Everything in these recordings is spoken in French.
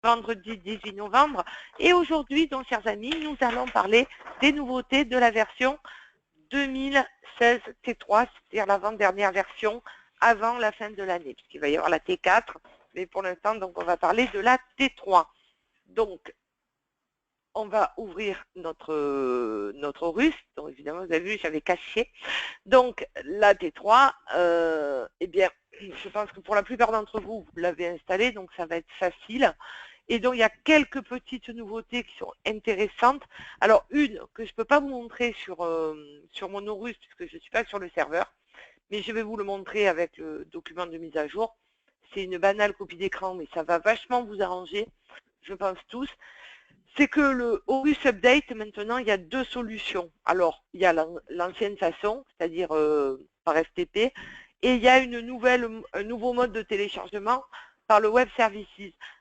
vendredi 18 novembre. Et aujourd'hui, donc, chers amis, nous allons parler des nouveautés de la version 2016 T3, c'est-à-dire l'avant-dernière version avant la fin de l'année, puisqu'il va y avoir la T4, mais pour l'instant, donc, on va parler de la T3. Donc, on va ouvrir notre russe. Donc, évidemment, vous avez vu, j'avais caché. Donc, la T3, eh bien, je pense que pour la plupart d'entre vous, vous l'avez installée, donc ça va être facile. Et donc, il y a quelques petites nouveautés qui sont intéressantes. Alors, une que je ne peux pas vous montrer sur mon Horus, puisque je ne suis pas sur le serveur, mais je vais vous le montrer avec le document de mise à jour. C'est une banale copie d'écran, mais ça va vachement vous arranger, je pense tous. C'est que le Horus Update, maintenant, il y a deux solutions. Alors, il y a l'ancienne façon, c'est-à-dire par FTP, et il y a un nouveau mode de téléchargement par le Web Services.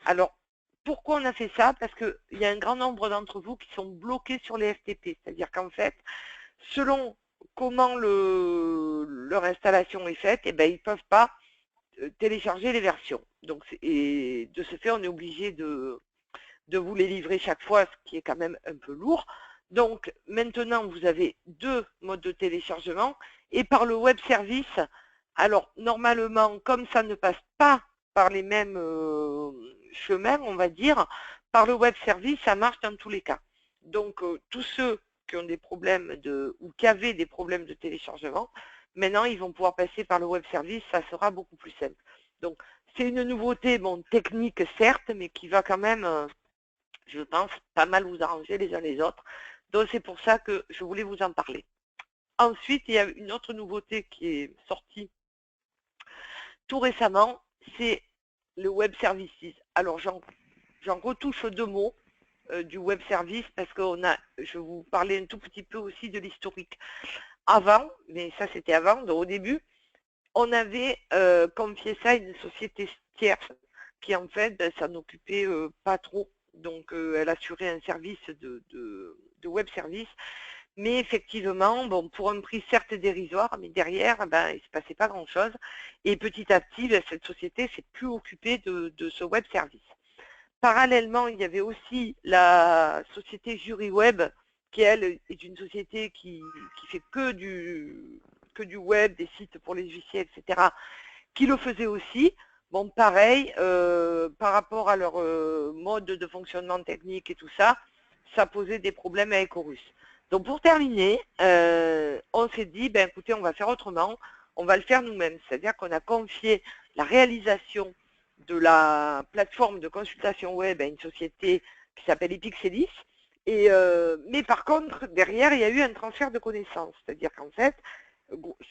Alors, pourquoi on a fait ça? Parce qu'il y a un grand nombre d'entre vous qui sont bloqués sur les FTP. C'est-à-dire qu'en fait, selon comment leur installation est faite, eh ben, ils ne peuvent pas télécharger les versions. Donc, et de ce fait, on est obligé de vous les livrer chaque fois, ce qui est quand même un peu lourd. Donc maintenant, vous avez deux modes de téléchargement et par le web service, alors normalement, comme ça ne passe pas par les mêmes chemins, on va dire, par le web service, ça marche dans tous les cas. Donc tous ceux qui ont des problèmes ou qui avaient des problèmes de téléchargement, maintenant ils vont pouvoir passer par le web service, ça sera beaucoup plus simple. Donc c'est une nouveauté, bon, technique certes, mais qui va quand même je pense, pas mal vous arranger les uns les autres. Donc c'est pour ça que je voulais vous en parler. Ensuite, il y a une autre nouveauté qui est sortie tout récemment, c'est le Web Services. Alors j'en retouche deux mots du Web Service parce que je vais vous parler un tout petit peu aussi de l'historique. Avant, mais ça c'était avant, donc au début, on avait confié ça à une société tierce qui en fait, ben, ça n'occupait pas trop. Donc elle assurait un service de web service. Mais effectivement, bon, pour un prix certes dérisoire, mais derrière, ben, il ne se passait pas grand-chose. Et petit à petit, ben, cette société s'est plus occupée de ce web service. Parallèlement, il y avait aussi la société Jury Web, qui elle est une société qui fait que du web, des sites pour les huissiers, etc., qui le faisait aussi. Bon, pareil, par rapport à leur mode de fonctionnement technique et tout ça, ça posait des problèmes avec Horus. Donc pour terminer, on s'est dit, ben écoutez, on va faire autrement, on va le faire nous-mêmes. C'est-à-dire qu'on a confié la réalisation de la plateforme de consultation web à une société qui s'appelle Epixelis. Mais par contre, derrière, il y a eu un transfert de connaissances. C'est-à-dire qu'en fait,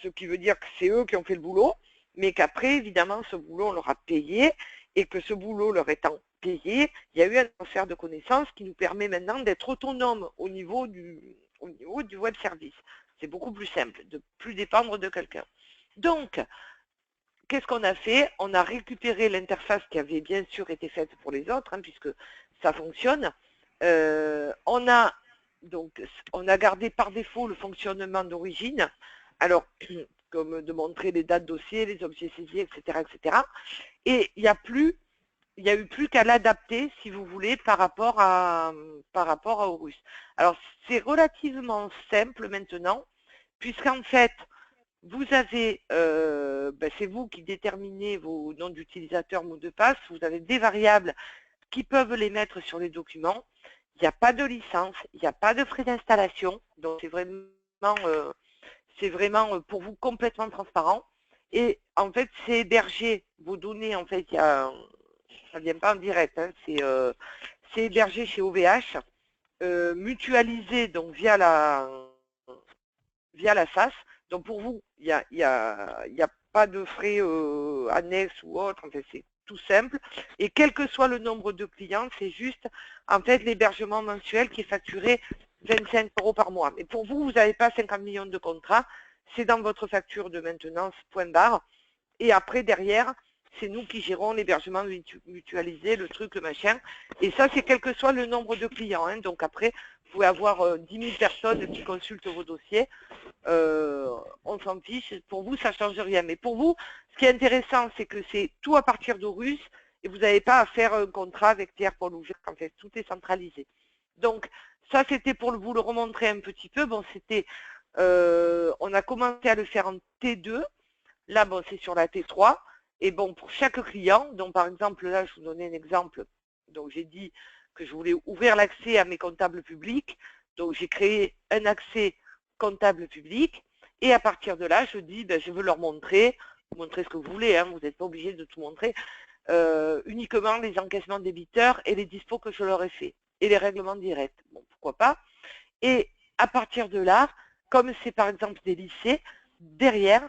ce qui veut dire que c'est eux qui ont fait le boulot, mais qu'après, évidemment, ce boulot, on leur a payé, et que ce boulot leur étant payé, il y a eu un transfert de connaissances qui nous permet maintenant d'être autonomes au niveau du web service. C'est beaucoup plus simple, de ne plus dépendre de quelqu'un. Donc, qu'est-ce qu'on a fait? On a récupéré l'interface qui avait bien sûr été faite pour les autres, hein, puisque ça fonctionne. On a gardé par défaut le fonctionnement d'origine. Alors, comme de montrer les dates dossiers, les objets saisis, etc., etc. Et il n'y a eu plus qu'à l'adapter, si vous voulez, par rapport à Horus. Alors, c'est relativement simple maintenant, puisqu'en fait, vous avez, c'est vous qui déterminez vos noms d'utilisateurs, mots de passe, vous avez des variables qui peuvent les mettre sur les documents. Il n'y a pas de licence, il n'y a pas de frais d'installation, donc c'est vraiment pour vous complètement transparent. Et en fait, c'est hébergé, vos données, en fait, ça ne vient pas en direct, hein, c'est hébergé chez OVH, mutualisé donc via la SAS. Donc pour vous, il n'y a pas de frais annexes ou autres, en fait, c'est tout simple. Et quel que soit le nombre de clients, c'est juste en fait l'hébergement mensuel qui est facturé 25 € par mois. Mais pour vous, vous n'avez pas 50 millions de contrats, c'est dans votre facture de maintenance, point barre. Et après, derrière, c'est nous qui gérons l'hébergement mutualisé, le truc, le machin. Et ça, c'est quel que soit le nombre de clients, hein. Donc après, vous pouvez avoir 10 000 personnes qui consultent vos dossiers. On s'en fiche. Pour vous, ça ne change rien. Mais pour vous, ce qui est intéressant, c'est que c'est tout à partir d'Horus et vous n'avez pas à faire un contrat avec Pierre-Paul Ougère, en fait, tout est centralisé. Donc, ça, c'était pour vous le remontrer un petit peu. Bon, c'était, on a commencé à le faire en T2. Là, bon, c'est sur la T3. Et bon, pour chaque client, donc par exemple, là, je vous donnais un exemple. Donc, j'ai dit que je voulais ouvrir l'accès à mes comptables publics. Donc, j'ai créé un accès comptable public. Et à partir de là, je dis, ben, je veux leur montrer ce que vous voulez, hein, vous n'êtes pas obligé de tout montrer, uniquement les encaissements débiteurs et les dispos que je leur ai fait, et les règlements directs. Bon, pourquoi pas. Et à partir de là, comme c'est par exemple des lycées, derrière,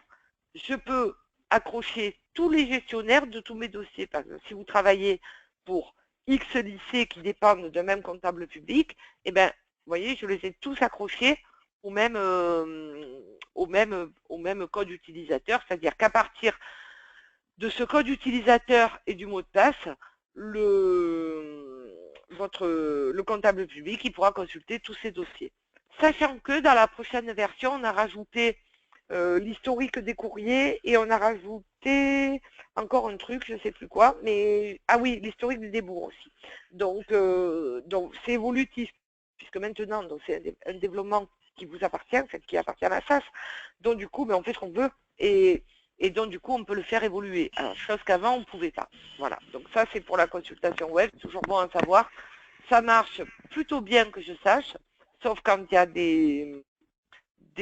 je peux accrocher tous les gestionnaires de tous mes dossiers. Parce que si vous travaillez pour X lycées qui dépendent d'un même comptable public, eh bien, vous voyez, je les ai tous accrochés au même code utilisateur, c'est-à-dire qu'à partir de ce code utilisateur et du mot de passe, le comptable public il pourra consulter tous ces dossiers. Sachant que dans la prochaine version, on a rajouté l'historique des courriers et on a rajouté encore un truc, je ne sais plus quoi, mais ah oui, l'historique des débours aussi. Donc c'est évolutif, puisque maintenant, c'est un développement qui vous appartient, qui appartient à la SAS. Donc du coup, ben, on fait ce qu'on veut et donc du coup, on peut le faire évoluer. Alors, chose qu'avant, on ne pouvait pas. Voilà, donc ça, c'est pour la consultation web, toujours bon à savoir. Ça marche plutôt bien que je sache, sauf quand il y a des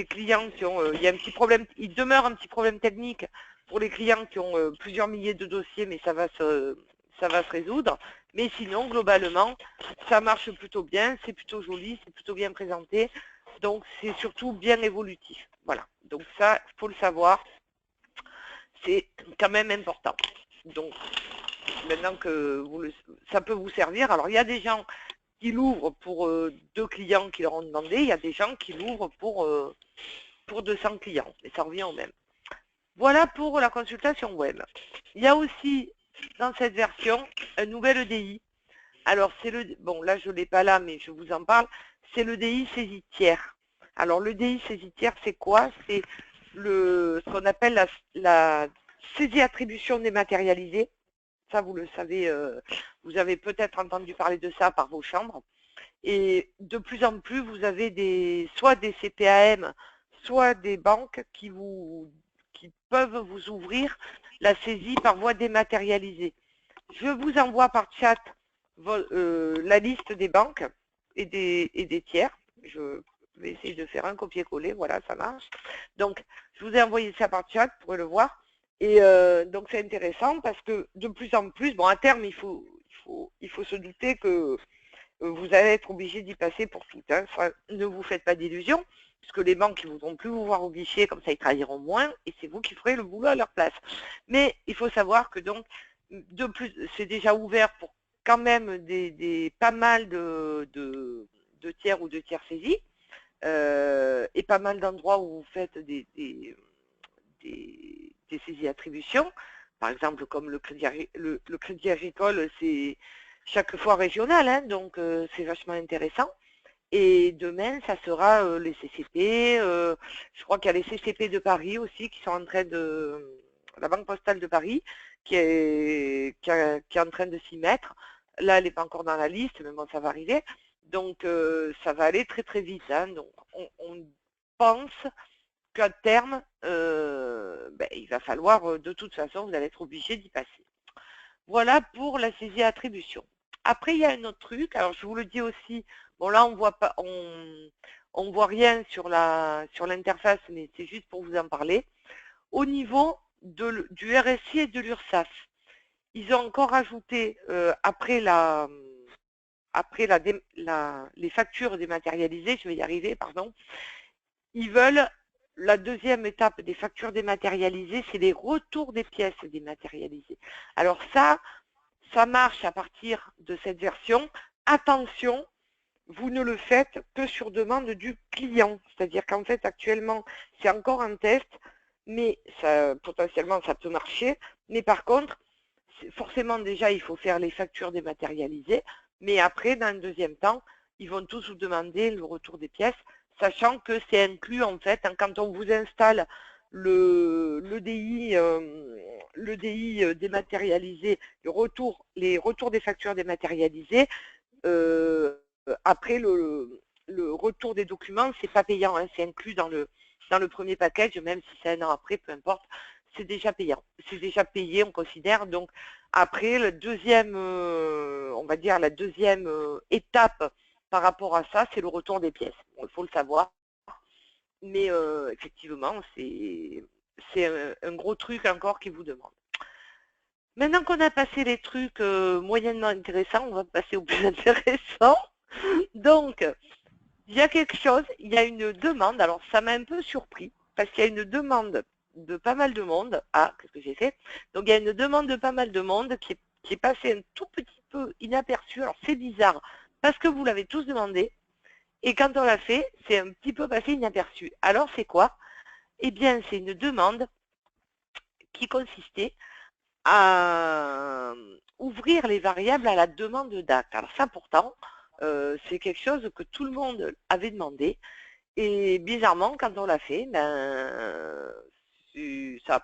clients qui ont, il y a un petit problème, il demeure un petit problème technique pour les clients qui ont plusieurs milliers de dossiers, mais ça va se résoudre. Mais sinon, globalement, ça marche plutôt bien, c'est plutôt joli, c'est plutôt bien présenté, donc c'est surtout bien évolutif. Voilà, donc ça, il faut le savoir, c'est quand même important. Donc, maintenant que ça peut vous servir, alors il y a des gens qui l'ouvrent pour 2 clients qui leur ont demandé, il y a des gens qui l'ouvrent pour 200 clients, et ça revient au même. Voilà pour la consultation web. Il y a aussi dans cette version un nouvel EDI. Alors c'est bon là je ne l'ai pas là mais je vous en parle, c'est l'EDI saisie tiers. Alors l'EDI saisie tiers c'est quoi? C'est ce qu'on appelle la saisie attribution dématérialisée. Ça vous le savez, vous avez peut-être entendu parler de ça par vos chambres. Et de plus en plus vous avez soit des CPAM, soit des banques qui peuvent vous ouvrir la saisie par voie dématérialisée. Je vous envoie par chat la liste des banques et des tiers. Je vais essayer de faire un copier-coller, voilà, ça marche. Donc, je vous ai envoyé ça par chat, vous pourrez le voir. Et donc, c'est intéressant parce que de plus en plus, bon, à terme, il faut se douter que vous allez être obligé d'y passer pour tout. Hein. Enfin, ne vous faites pas d'illusions, puisque les banques ne voudront plus vous voir au guichet, comme ça ils travailleront moins, et c'est vous qui ferez le boulot à leur place. Mais il faut savoir que donc, de plus, c'est déjà ouvert pour quand même pas mal de tiers ou de tiers saisis, et pas mal d'endroits où vous faites des saisies attributions. Par exemple, comme le crédit agricole, c'est chaque fois régional, hein, donc c'est vachement intéressant. Et demain, ça sera les CCP, je crois qu'il y a les CCP de Paris aussi qui sont en train de, la Banque Postale de Paris qui est en train de s'y mettre. Là, elle n'est pas encore dans la liste, mais bon, ça va arriver. Donc, ça va aller très très vite. Hein. Donc, on pense qu'à terme, il va falloir, de toute façon, vous allez être obligé d'y passer. Voilà pour la saisie attribution. Après, il y a un autre truc. Alors, je vous le dis aussi. Bon, là, on voit pas, on voit rien sur l'interface, mais c'est juste pour vous en parler. Au niveau du RSI et de l'URSSAF, ils ont encore ajouté après les factures dématérialisées, je vais y arriver, pardon. Ils veulent la deuxième étape des factures dématérialisées, c'est les retours des pièces dématérialisées. Alors ça marche à partir de cette version. Attention, vous ne le faites que sur demande du client. C'est-à-dire qu'en fait, actuellement, c'est encore un test, mais potentiellement, ça peut marcher. Mais par contre, forcément, déjà, il faut faire les factures dématérialisées. Mais après, dans un deuxième temps, ils vont tous vous demander le retour des pièces, sachant que c'est inclus, en fait, quand on vous installe le DI dématérialisé, les retours des factures dématérialisées, après le retour des documents, c'est pas payant, hein, c'est inclus dans le premier package, même si c'est un an après, peu importe, c'est déjà payant. C'est déjà payé, on considère. Donc après, le deuxième, on va dire la deuxième étape par rapport à ça, c'est le retour des pièces. Bon, il faut le savoir. Mais effectivement, c'est un gros truc encore qui vous demande. Maintenant qu'on a passé les trucs moyennement intéressants, on va passer au plus intéressant. Donc, il y a quelque chose, il y a une demande, alors ça m'a un peu surpris, parce qu'il y a une demande de pas mal de monde. Ah, qu'est-ce que j'ai fait? Donc, il y a une demande de pas mal de monde qui est passée un tout petit peu inaperçue. Alors, c'est bizarre, parce que vous l'avez tous demandé, et quand on l'a fait, c'est un petit peu passé inaperçu. Alors, c'est quoi? Eh bien, c'est une demande qui consistait à ouvrir les variables à la demande d'acte. Alors ça, pourtant, c'est quelque chose que tout le monde avait demandé. Et bizarrement, quand on l'a fait, ben, ça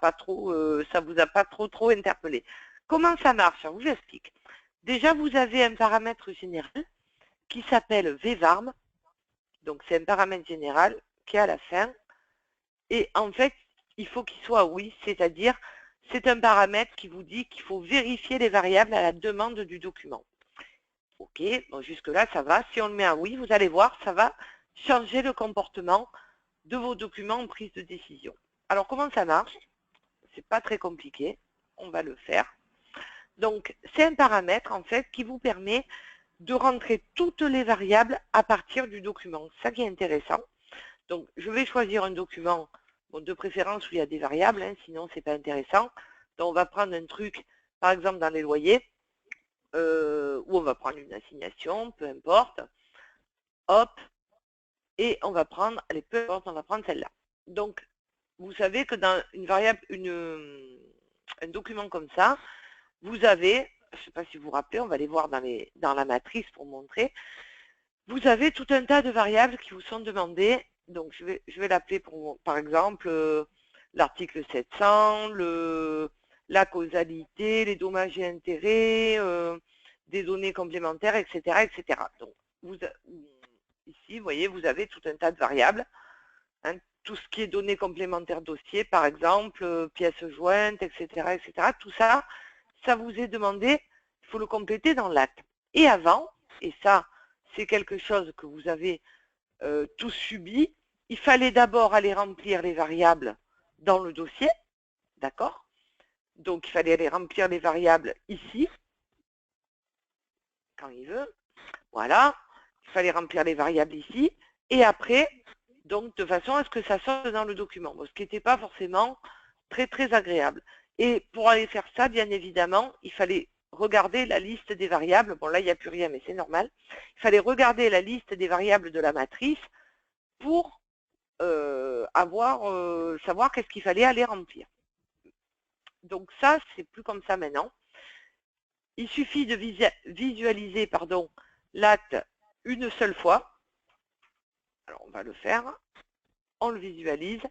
vous a pas trop interpellé. Comment ça marche? Je vous explique. Déjà, vous avez un paramètre général qui s'appelle vvarm. Donc, c'est un paramètre général qui est à la fin. Et en fait, il faut qu'il soit oui, c'est-à-dire, c'est un paramètre qui vous dit qu'il faut vérifier les variables à la demande du document. Ok, bon, jusque-là, ça va. Si on le met à oui, vous allez voir, ça va changer le comportement de vos documents en prise de décision. Alors, comment ça marche? C'est pas très compliqué. On va le faire. Donc, c'est un paramètre, en fait, qui vous permet de rentrer toutes les variables à partir du document. C'est ça qui est intéressant. Donc, je vais choisir un document, bon, de préférence où il y a des variables, hein, sinon c'est pas intéressant. Donc, on va prendre un truc, par exemple dans les loyers, où on va prendre une assignation, peu importe. Hop, et on va prendre, allez, peu importe, on va prendre celle-là. Donc, vous savez que dans une variable, un document comme ça, vous avez, je ne sais pas si vous vous rappelez, on va les voir dans la matrice pour montrer, vous avez tout un tas de variables qui vous sont demandées. Donc, je vais l'appeler, par exemple, l'article 700, la causalité, les dommages et intérêts, des données complémentaires, etc. etc. Donc, ici, vous voyez, vous avez tout un tas de variables. Hein, tout ce qui est données complémentaires dossier, par exemple, pièces jointes, etc., etc. Tout ça, ça vous est demandé, il faut le compléter dans l'acte. Et avant, et ça, c'est quelque chose que vous avez tous subi, il fallait d'abord aller remplir les variables dans le dossier, d'accord? Donc, il fallait aller remplir les variables ici, quand il veut, voilà. Il fallait remplir les variables ici, et après, donc de façon à ce que ça sorte dans le document, ce qui n'était pas forcément très agréable. Et pour aller faire ça, bien évidemment, il fallait regarder la liste des variables. Bon, là, il n'y a plus rien, mais c'est normal. Il fallait regarder la liste des variables de la matrice pour savoir qu'est-ce qu'il fallait aller remplir. Donc ça, c'est plus comme ça maintenant. Il suffit de visualiser l'acte une seule fois. Alors, on va le faire. On le visualise.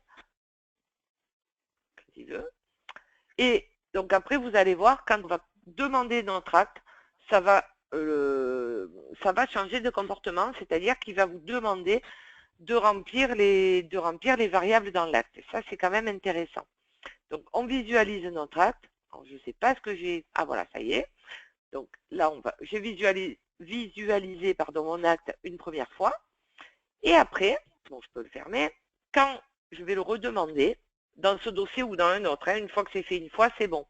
Et donc après, vous allez voir, quand on va demander notre acte, ça va changer de comportement, c'est-à-dire qu'il va vous demander de remplir les variables dans l'acte. Et ça, c'est quand même intéressant. Donc, on visualise notre acte. Alors, je ne sais pas ce que j'ai... Ah, voilà, ça y est. Donc, là, j'ai visualisé mon acte une première fois. Et après, bon, je peux le fermer. Quand je vais le redemander, dans ce dossier ou dans un autre, hein, une fois que c'est fait une fois, c'est bon.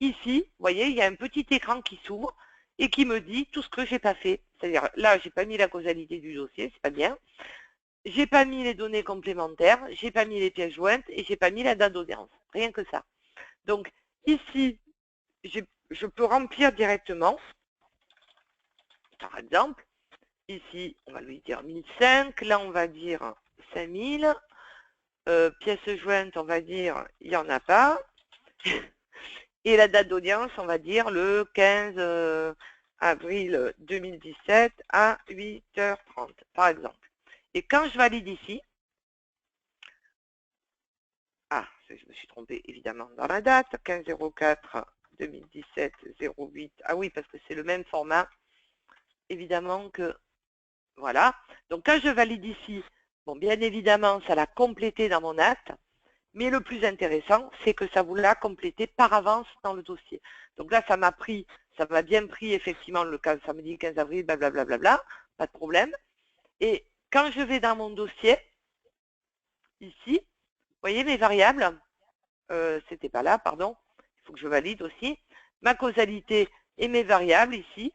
Ici, vous voyez, il y a un petit écran qui s'ouvre et qui me dit tout ce que j'ai pas fait. C'est-à-dire, là, j'ai pas mis la causalité du dossier, c'est pas bien. J'ai pas mis les données complémentaires, j'ai pas mis les pièces jointes et j'ai pas mis la date d'audience. Rien que ça. Donc, ici, je peux remplir directement. Par exemple, ici, on va lui dire 1005. Là, on va dire 5000. Pièces jointes, on va dire, il n'y en a pas. Et la date d'audience, on va dire le 15 avril 2017 à 8h30, par exemple. Et quand je valide ici, je me suis trompée évidemment dans la date, 15-04-2017-08, ah oui, parce que c'est le même format, évidemment que, voilà. Donc quand je valide ici, bon, bien évidemment, ça l'a complété dans mon acte, mais le plus intéressant, c'est que ça vous l'a complété par avance dans le dossier. Donc là, ça m'a bien pris effectivement le samedi 15 avril, blablabla, pas de problème. Et quand je vais dans mon dossier, ici, vous voyez mes variables, c'était pas là, pardon, il faut que je valide aussi, ma causalité et mes variables ici,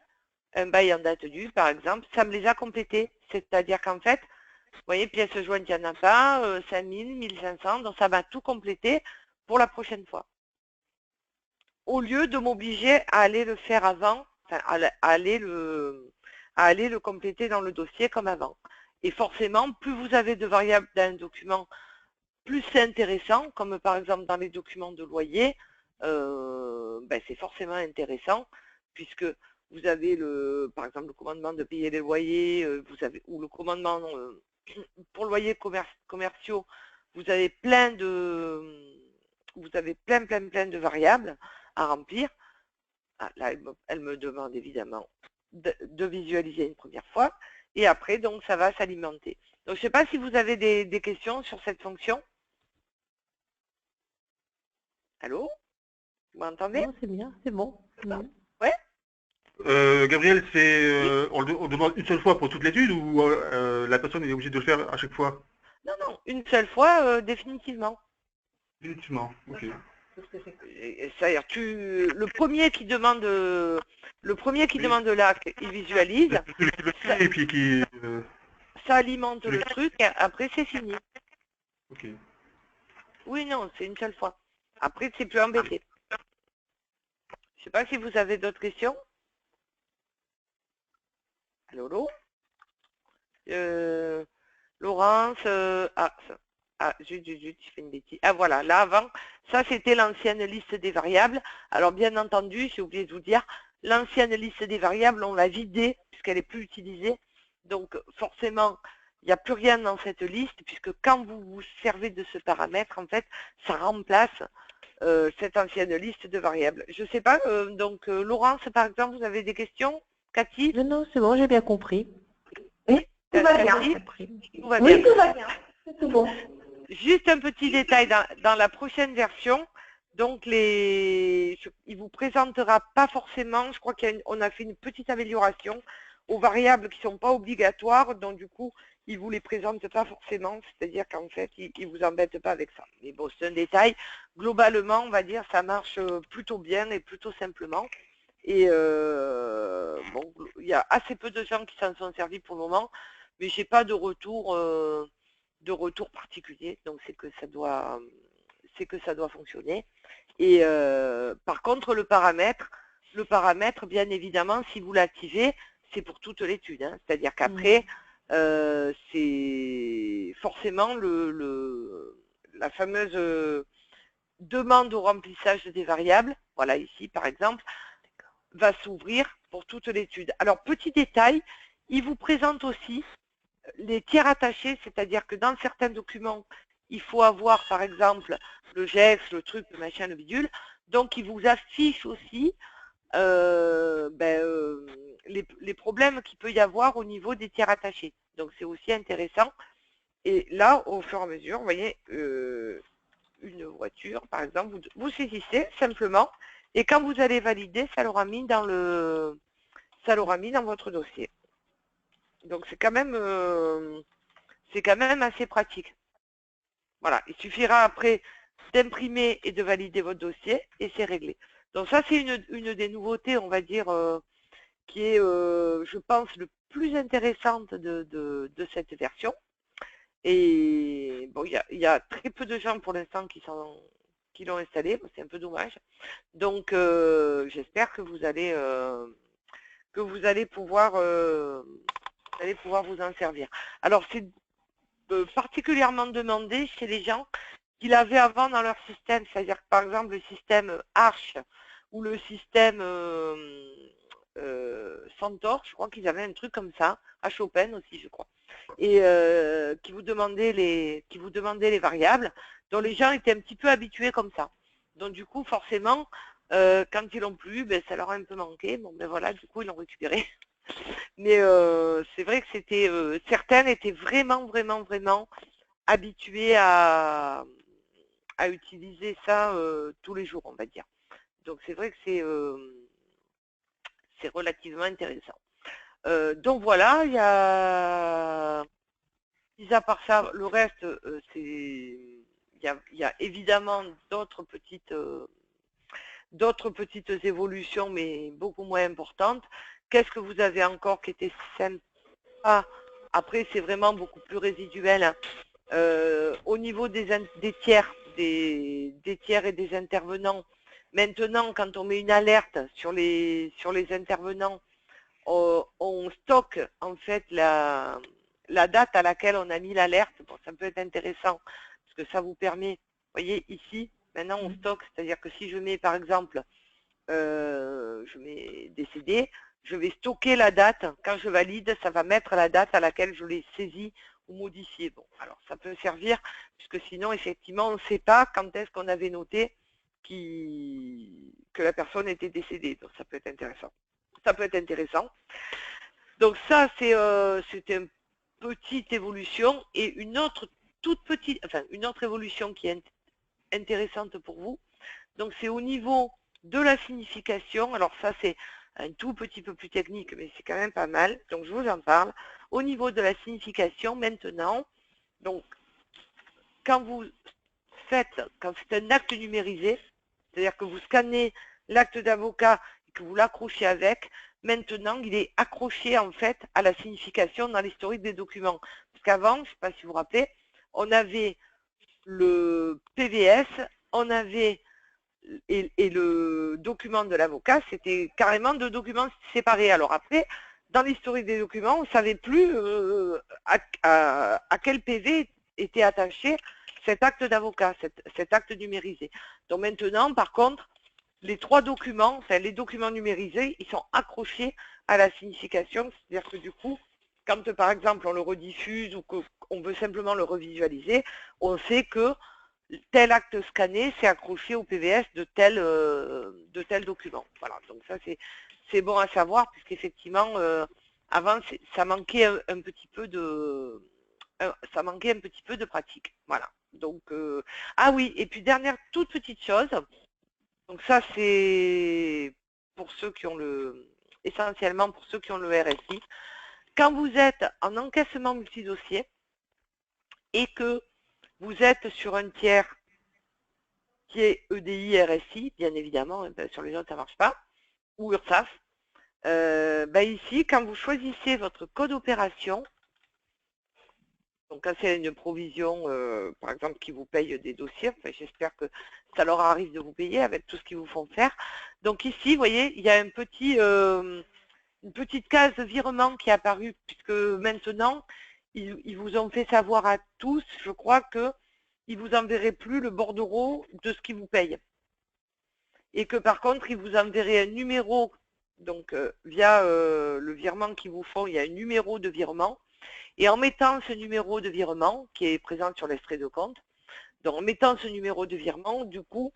un bail en date due par exemple, ça me les a complétés. C'est-à-dire qu'en fait, vous voyez, pièces jointes, il n'y en a pas, 5000, 1500, donc ça va tout compléter pour la prochaine fois. Au lieu de m'obliger à aller le faire avant, enfin, à aller le compléter dans le dossier comme avant. Et forcément, plus vous avez de variables dans un document, plus c'est intéressant, comme par exemple dans les documents de loyer, c'est forcément intéressant, puisque vous avez par exemple le commandement de payer les loyers, ou le commandement pour loyers commerciaux, vous avez plein de variables à remplir. Ah, là, elle me demande évidemment de visualiser une première fois, et après donc ça va s'alimenter. Donc je ne sais pas si vous avez des questions sur cette fonction. Allô? Vous m'entendez? Non, c'est bien, c'est bon. Ouais. Gabriel, on demande une seule fois pour toute l'étude ou la personne est obligée de le faire à chaque fois? Non, non, une seule fois, définitivement. Définitivement, ok. C'est-à-dire, le premier qui demande l'acte, il visualise. Celui qui le fait et puis qui... Ça alimente le truc, et après c'est fini. Ok. Oui, non, c'est une seule fois. Après, c'est plus embêté. Je ne sais pas si vous avez d'autres questions. Allô, Laurence, zut, je fais une bêtise. Ah voilà, là avant, ça c'était l'ancienne liste des variables. Alors bien entendu, j'ai oublié de vous dire, l'ancienne liste des variables, on l'a vidée puisqu'elle n'est plus utilisée. Donc forcément, il n'y a plus rien dans cette liste, puisque quand vous vous servez de ce paramètre, en fait, ça remplace cette ancienne liste de variables. Je ne sais pas, Laurence, par exemple, vous avez des questions? Cathy? Non, c'est bon, j'ai bien compris. Oui, tout va bien. Tout va bien. Oui, tout va bien. C'est tout bon. Juste un petit détail, dans la prochaine version, donc il vous présentera pas forcément, je crois qu'on a fait une petite amélioration aux variables qui ne sont pas obligatoires, donc du coup, il ne vous les présente pas forcément, c'est-à-dire qu'en fait, il ne vous embête pas avec ça. Mais bon, c'est un détail. Globalement, on va dire, ça marche plutôt bien et plutôt simplement. Et bon, il y a assez peu de gens qui s'en sont servis pour le moment, mais je n'ai pas de retour particulier, donc c'est que ça doit fonctionner. Et par contre, le paramètre, bien évidemment, si vous l'activez, c'est pour toute l'étude, hein. C'est-à-dire qu'après, c'est forcément la fameuse demande au remplissage des variables, voilà ici par exemple, va s'ouvrir pour toute l'étude. Alors petit détail, il vous présente aussi les tiers attachés, c'est-à-dire que dans certains documents, il faut avoir par exemple le GEX, le truc, le machin, le bidule, donc il vous affiche aussi les problèmes qu'il peut y avoir au niveau des tiers attachés. Donc c'est aussi intéressant. Et là, au fur et à mesure, vous voyez, une voiture, par exemple, vous saisissez simplement, et quand vous allez valider, ça l'aura mis dans votre dossier. Donc c'est quand même assez pratique. Voilà, il suffira après d'imprimer et de valider votre dossier et c'est réglé. Donc ça c'est une des nouveautés, on va dire, qui est, je pense, le plus intéressante de cette version. Et bon, il y a très peu de gens pour l'instant qui l'ont installé, c'est un peu dommage. Donc j'espère que vous allez pouvoir vous en servir. Alors c'est particulièrement demandé chez les gens qui l'avaient avant dans leur système, c'est-à-dire que par exemple le système Arch ou le système Centaur, je crois qu'ils avaient un truc comme ça, à Chopin aussi je crois, et qui vous demandait les variables. Donc les gens étaient un petit peu habitués comme ça. Donc du coup, forcément, quand ils l'ont plus, ben, ça leur a un peu manqué. Bon, ben voilà, du coup, ils l'ont récupéré. Mais c'est vrai que c'était certaines étaient vraiment, vraiment, vraiment habituées à utiliser ça tous les jours, on va dire. Donc c'est vrai que c'est relativement intéressant. Donc voilà, il y a, mis à part ça, le reste, il y a évidemment d'autres petites évolutions, mais beaucoup moins importantes. Qu'est-ce que vous avez encore qui était sympa? Après, c'est vraiment beaucoup plus résiduel. Hein. Au niveau des tiers, des tiers et des intervenants, maintenant, quand on met une alerte sur les intervenants, on stocke en fait la date à laquelle on a mis l'alerte. Bon, ça peut être intéressant parce que ça vous permet, vous voyez ici, maintenant on stocke, c'est-à-dire que si je mets par exemple, je mets décédé, je vais stocker la date. Quand je valide, ça va mettre la date à laquelle je l'ai saisi ou modifié. Bon, alors ça peut servir puisque sinon effectivement on ne sait pas quand est-ce qu'on avait noté que la personne était décédée. Donc ça peut être intéressant. Ça peut être intéressant. Donc ça, c'était une petite évolution. Et une autre toute petite, enfin une autre évolution qui est intéressante pour vous. Donc c'est au niveau de la signification. Alors ça, c'est un tout petit peu plus technique, mais c'est quand même pas mal. Donc je vous en parle. Au niveau de la signification, maintenant, donc quand c'est un acte numérisé, c'est-à-dire que vous scannez l'acte d'avocat et que vous l'accrochez avec, maintenant il est accroché en fait à la signification dans l'historique des documents. Parce qu'avant, je ne sais pas si vous vous rappelez, on avait le PVS, on avait et le document de l'avocat, c'était carrément deux documents séparés. Alors après, dans l'historique des documents, on ne savait plus à quel PV était attaché cet acte d'avocat, cet acte numérisé. Donc maintenant, par contre, les trois documents, enfin les documents numérisés, ils sont accrochés à la signification, c'est-à-dire que du coup, quand par exemple on le rediffuse ou qu'on veut simplement le revisualiser, on sait que tel acte scanné, c'est accroché au PVS de tel document. Voilà, donc ça c'est bon à savoir, puisqu'effectivement, avant, ça manquait un petit peu de pratique. Voilà. Donc, ah oui, et puis dernière toute petite chose, donc ça c'est pour ceux qui ont essentiellement pour ceux qui ont le RSI. Quand vous êtes en encaissement multidossier et que vous êtes sur un tiers qui est EDI, RSI, bien évidemment, sur les autres ça ne marche pas, ou URSSAF, ici, quand vous choisissez votre code opération, donc quand c'est une provision, par exemple, qui vous paye des dossiers, enfin, j'espère que ça leur arrive de vous payer avec tout ce qu'ils vous font faire. Donc ici, vous voyez, il y a une petite case de virement qui est apparue, puisque maintenant, ils vous ont fait savoir à tous, je crois qu'ils ne vous enverraient plus le bordereau de ce qu'ils vous payent. Et que par contre, ils vous enverraient un numéro, donc via le virement qu'ils vous font, il y a un numéro de virement. Et en mettant ce numéro de virement, qui est présent sur l'extrait de compte, donc en mettant ce numéro de virement, du coup,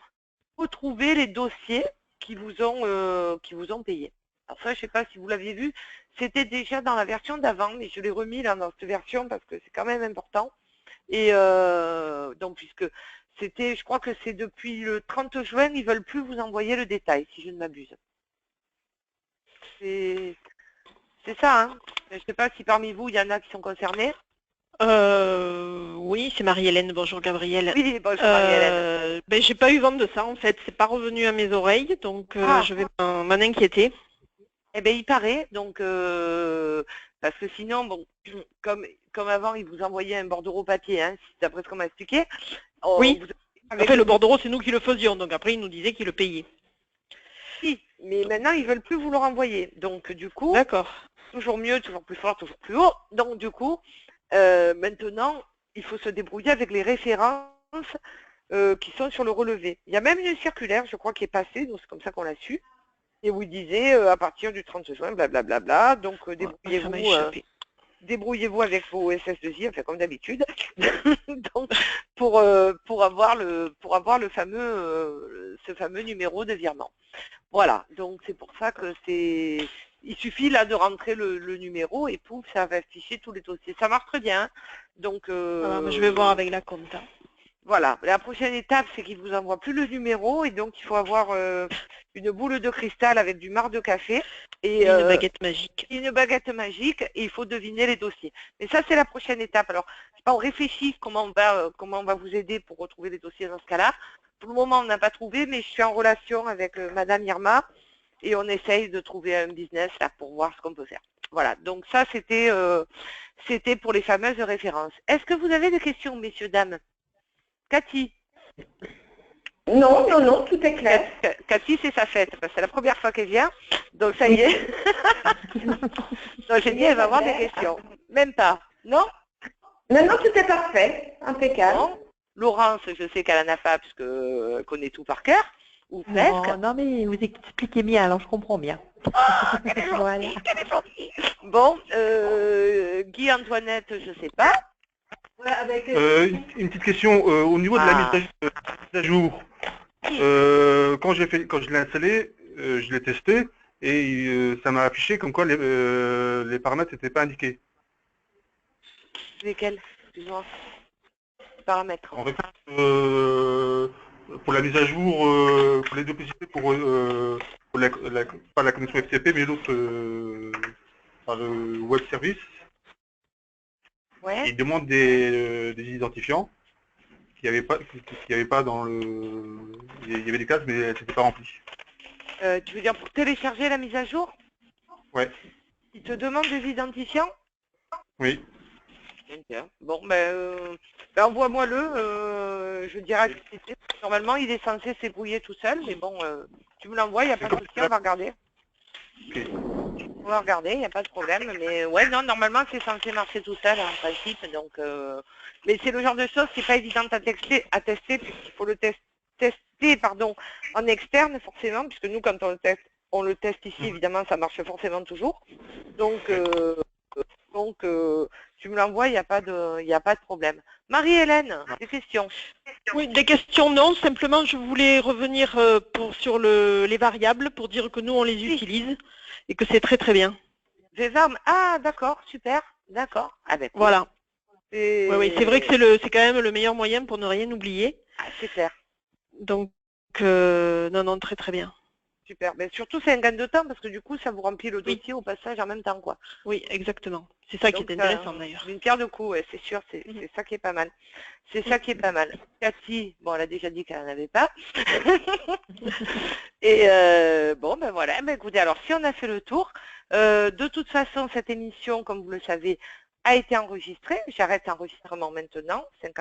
vous trouvez les dossiers qui vous ont payé. Alors ça, je ne sais pas si vous l'aviez vu, c'était déjà dans la version d'avant, mais je l'ai remis là dans cette version parce que c'est quand même important. Et donc, puisque c'était, je crois que c'est depuis le 30 juin, ils ne veulent plus vous envoyer le détail, si je ne m'abuse. C'est ça, hein. Je ne sais pas si parmi vous, il y en a qui sont concernés. Oui, c'est Marie-Hélène. Bonjour Gabrielle. Oui, bonjour Marie-Hélène. J'ai pas eu vent de ça en fait, c'est pas revenu à mes oreilles, donc je vais m'en inquiéter. Eh bien, il paraît, donc, parce que sinon, bon, comme avant, ils vous envoyaient un bordereau papier, hein, d'après ce qu'on m'a expliqué. Oui, enfin, le bordereau, c'est nous qui le faisions, donc après, ils nous disaient qu'ils le payaient. Si, mais maintenant, ils ne veulent plus vous le renvoyer. Donc, du coup, d'accord. Toujours mieux, toujours plus fort, toujours plus haut. Donc, du coup, maintenant, il faut se débrouiller avec les références qui sont sur le relevé. Il y a même une circulaire, je crois, qui est passée, donc c'est comme ça qu'on l'a su. Et vous disiez, à partir du 30 juin, blablabla, donc débrouillez-vous débrouillez-vous avec vos SS2I, enfin comme d'habitude, donc pour avoir ce fameux numéro de virement. Voilà, donc c'est pour ça que il suffit là de rentrer le numéro et pouf, ça va afficher tous les dossiers. Ça marche très bien. Donc voilà, je vais voir avec la compta. Voilà, la prochaine étape, c'est qu'il ne vous envoie plus le numéro et donc il faut avoir une boule de cristal avec du marc de café et une baguette magique. Une baguette magique et il faut deviner les dossiers. Mais ça, c'est la prochaine étape. Alors, je sais pas, on réfléchit comment on va vous aider pour retrouver les dossiers dans ce cas-là. Pour le moment, on n'a pas trouvé, mais je suis en relation avec Madame Irma et on essaye de trouver un business là pour voir ce qu'on peut faire. Voilà, donc ça, c'était pour les fameuses références. Est-ce que vous avez des questions, messieurs, dames? Cathy? Non, non, non, tout est clair. Cathy, c'est sa fête, parce que c'est la première fois qu'elle vient, donc ça y est. Donc j'ai dit, elle va avoir des questions. Même pas, non? Non, non, tout est parfait, impeccable. Bon. Laurence, je sais qu'elle en a pas, parce qu'elle connaît tout par cœur, ou presque. Non, mais vous expliquez bien, alors je comprends bien. Oh, quelle est gentille, quelle est gentille. Bon, Guy, Antoinette, je sais pas. Une petite question, au niveau de la mise à jour, quand je l'ai installé, je l'ai testé et ça m'a affiché comme quoi les paramètres n'étaient pas indiqués. Lesquels? Excuse-moi. Paramètres. En fait, pour la mise à jour, pour les deux possibilités, pour pas la connexion FTP, mais l'autre, le web service, Ouais. il demande des identifiants qu'il n'y avait pas dans le... Il y avait des cases, mais elles n'étaient pas remplies. Tu veux dire pour télécharger la mise à jour? Ouais. Il te demande des identifiants? Oui. Bon, envoie-moi-le, je dirais que normalement il est censé s'ébrouiller tout seul, mais bon, tu me l'envoies, il n'y a pas de souci, on va regarder. Okay. On va regarder, il n'y a pas de problème, mais ouais, non, normalement c'est censé marcher tout seul en principe, donc, mais c'est le genre de choses qui n'est pas évident à tester puisqu'il faut le tester, en externe forcément, puisque nous quand on le teste ici, évidemment ça marche forcément toujours, donc tu me l'envoies, il n'y a pas de problème. Marie-Hélène, des questions? Oui, des questions non, simplement je voulais revenir sur les variables pour dire que nous on les utilise et que c'est très très bien. Des armes, ah d'accord, super, d'accord. Ah, ben, voilà. Oui, c'est vrai que c'est quand même le meilleur moyen pour ne rien oublier. Ah, c'est clair. Donc, non, très très bien. Super, mais surtout c'est un gain de temps parce que du coup ça vous remplit le dossier au passage en même temps quoi. Oui, exactement. C'est ça qui est intéressant d'ailleurs. Une pierre de coups, ouais, c'est sûr, c'est ça qui est pas mal. C'est ça qui est pas mal. Cathy, bon elle a déjà dit qu'elle n'en avait pas. Et bon ben voilà, écoutez, alors si on a fait le tour, de toute façon cette émission, comme vous le savez, a été enregistrée. J'arrête l'enregistrement maintenant, 50